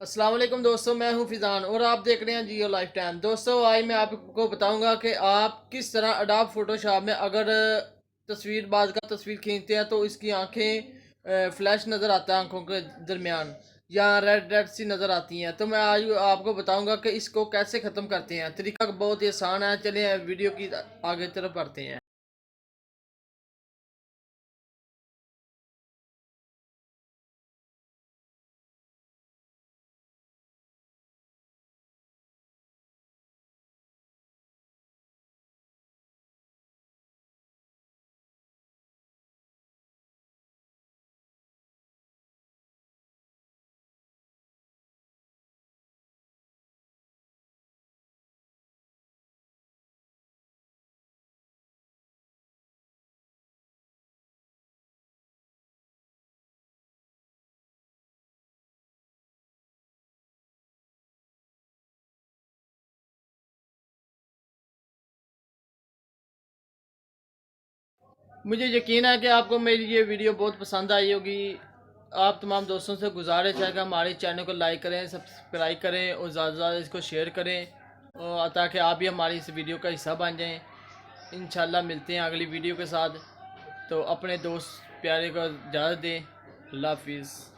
अस्सलाम वालेकुम दोस्तों, मैं हूं फिज़ान और आप देख रहे हैं जियो लाइफ टाइम। दोस्तों आज मैं आपको बताऊंगा कि आप किस तरह अडोब फोटोशॉप में अगर तस्वीर बाज का तस्वीर खींचते हैं तो इसकी आंखें फ्लैश नज़र आता है आंखों के दरमियान, या रेड रेड सी नज़र आती हैं। तो मैं आज आपको बताऊंगा कि इसको कैसे ख़त्म करते हैं। तरीका बहुत ही आसान है। चलिए वीडियो की आगे तरफ बढ़ते हैं। मुझे यकीन है कि आपको मेरी ये वीडियो बहुत पसंद आई होगी। आप तमाम दोस्तों से गुजारिश है कि हमारे चैनल को लाइक करें, सब्सक्राइब करें और ज़्यादा से ज़्यादा इसको शेयर करें, और ताकि आप भी हमारी इस वीडियो का हिस्सा बन जाएं। इंशाल्लाह मिलते हैं अगली वीडियो के साथ। तो अपने दोस्त प्यारे को इजाज़त दें। अल्लाह हाफिज़।